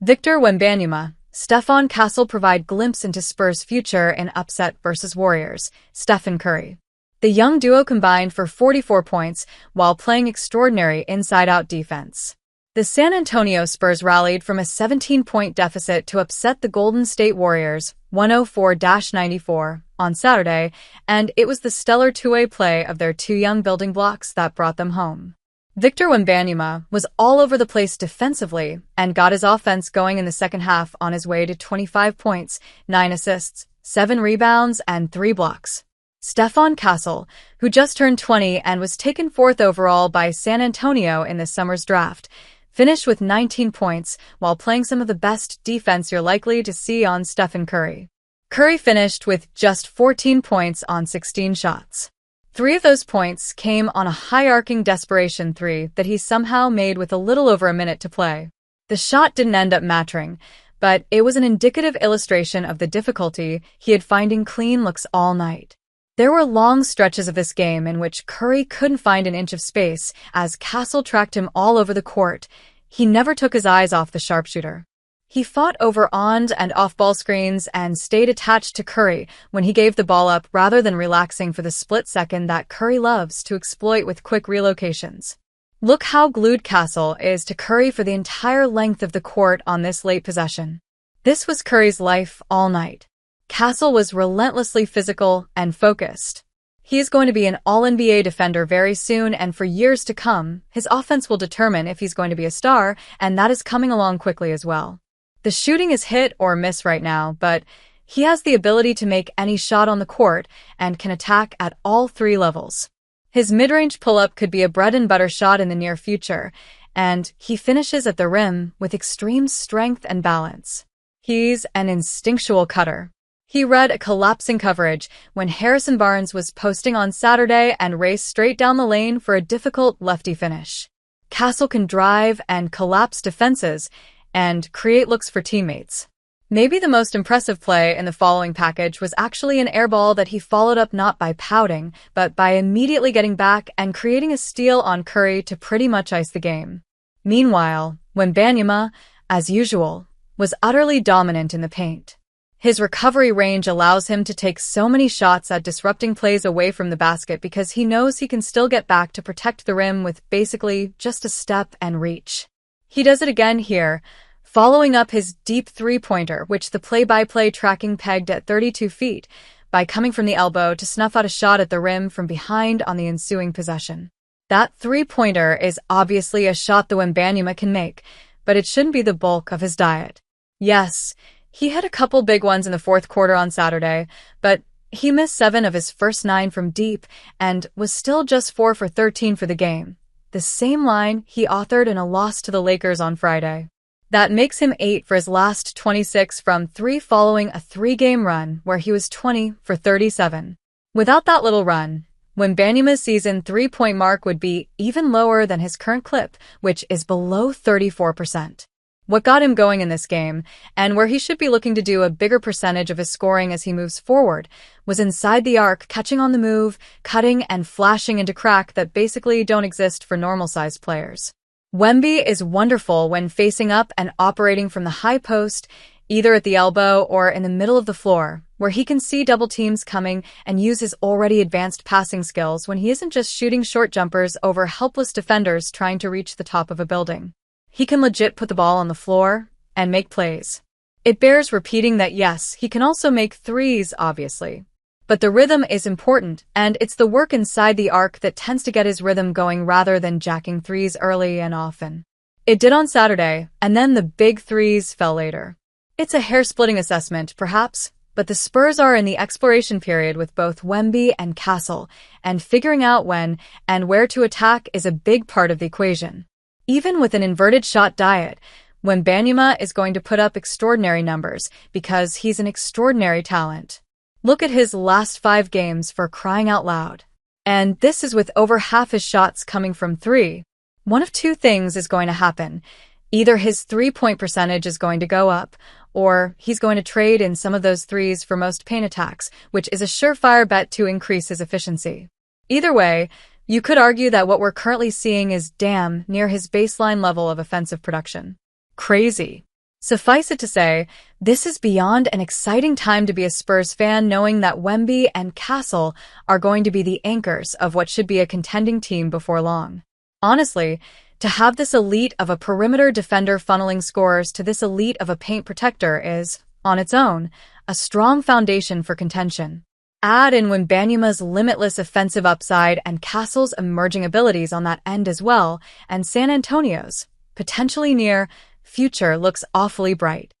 Victor Wembanyama, Stephon Castle provide glimpse into Spurs' future in upset versus Warriors, Stephen Curry. The young duo combined for 44 points while playing extraordinary inside-out defense. The San Antonio Spurs rallied from a 17-point deficit to upset the Golden State Warriors 104-94 on Saturday, and it was the stellar two-way play of their two young building blocks that brought them home. Victor Wembanyama was all over the place defensively and got his offense going in the second half on his way to 25 points, 9 assists, 7 rebounds, and 3 blocks. Stephon Castle, who just turned 20 and was taken 4th overall by San Antonio in this summer's draft, finished with 19 points while playing some of the best defense you're likely to see on Stephen Curry. Curry finished with just 14 points on 16 shots. 3 of those points came on a high-arcing desperation three that he somehow made with a little over a minute to play. The shot didn't end up mattering, but it was an indicative illustration of the difficulty he had finding clean looks all night. There were long stretches of this game in which Curry couldn't find an inch of space as Castle tracked him all over the court. He never took his eyes off the sharpshooter. He fought over on- and off-ball screens and stayed attached to Curry when he gave the ball up rather than relaxing for the split second that Curry loves to exploit with quick relocations. Look how glued Castle is to Curry for the entire length of the court on this late possession. This was Curry's life all night. Castle was relentlessly physical and focused. He is going to be an All-NBA defender very soon, and for years to come, his offense will determine if he's going to be a star, and that is coming along quickly as well. The shooting is hit or miss right now, but he has the ability to make any shot on the court and can attack at all 3 levels. His mid-range pull-up could be a bread-and-butter shot in the near future, and he finishes at the rim with extreme strength and balance. He's an instinctual cutter. He read a collapsing coverage when Harrison Barnes was posting on Saturday and raced straight down the lane for a difficult lefty finish. Castle can drive and collapse defenses and create looks for teammates. Maybe the most impressive play in the following package was actually an airball that he followed up not by pouting, but by immediately getting back and creating a steal on Curry to pretty much ice the game. Meanwhile, Wembanyama, as usual, was utterly dominant in the paint. His recovery range allows him to take so many shots at disrupting plays away from the basket because he knows he can still get back to protect the rim with basically just a step and reach. He does it again here, following up his deep three-pointer, which the play-by-play tracking pegged at 32 feet, by coming from the elbow to snuff out a shot at the rim from behind on the ensuing possession. That three-pointer is obviously a shot the Wembanyama can make, but it shouldn't be the bulk of his diet. Yes, he had a couple big ones in the 4th quarter on Saturday, but he missed 7 of his first 9 from deep and was still just 4 for 13 for the game. The same line he authored in a loss to the Lakers on Friday. That makes him 8 for his last 26 from 3 following a 3-game run where he was 20 for 37. Without that little run, Wembanyama's season 3-point mark would be even lower than his current clip, which is below 34%. What got him going in this game, and where he should be looking to do a bigger percentage of his scoring as he moves forward, was inside the arc, catching on the move, cutting and flashing into crack that basically don't exist for normal-sized players. Wemby is wonderful when facing up and operating from the high post, either at the elbow or in the middle of the floor, where he can see double teams coming and use his already advanced passing skills when he isn't just shooting short jumpers over helpless defenders trying to reach the top of a building. He can legit put the ball on the floor and make plays. It bears repeating that yes, he can also make threes, obviously. But the rhythm is important, and it's the work inside the arc that tends to get his rhythm going rather than jacking threes early and often. It did on Saturday, and then the big threes fell later. It's a hair-splitting assessment, perhaps, but the Spurs are in the exploration period with both Wemby and Castle, and figuring out when and where to attack is a big part of the equation. Even with an inverted shot diet, Wembanyama is going to put up extraordinary numbers because he's an extraordinary talent. Look at his last 5 games, for crying out loud. And this is with over half his shots coming from 3. One of 2 things is going to happen. Either his 3-point percentage is going to go up, or he's going to trade in some of those threes for most paint attacks, which is a surefire bet to increase his efficiency. Either way, you could argue that what we're currently seeing is damn near his baseline level of offensive production. Crazy. Suffice it to say, this is beyond an exciting time to be a Spurs fan, knowing that Wemby and Castle are going to be the anchors of what should be a contending team before long. Honestly, to have this elite of a perimeter defender funneling scores to this elite of a paint protector is, on its own, a strong foundation for contention. Add in Wembanyama's limitless offensive upside and Castle's emerging abilities on that end as well, and San Antonio's, potentially near, future looks awfully bright.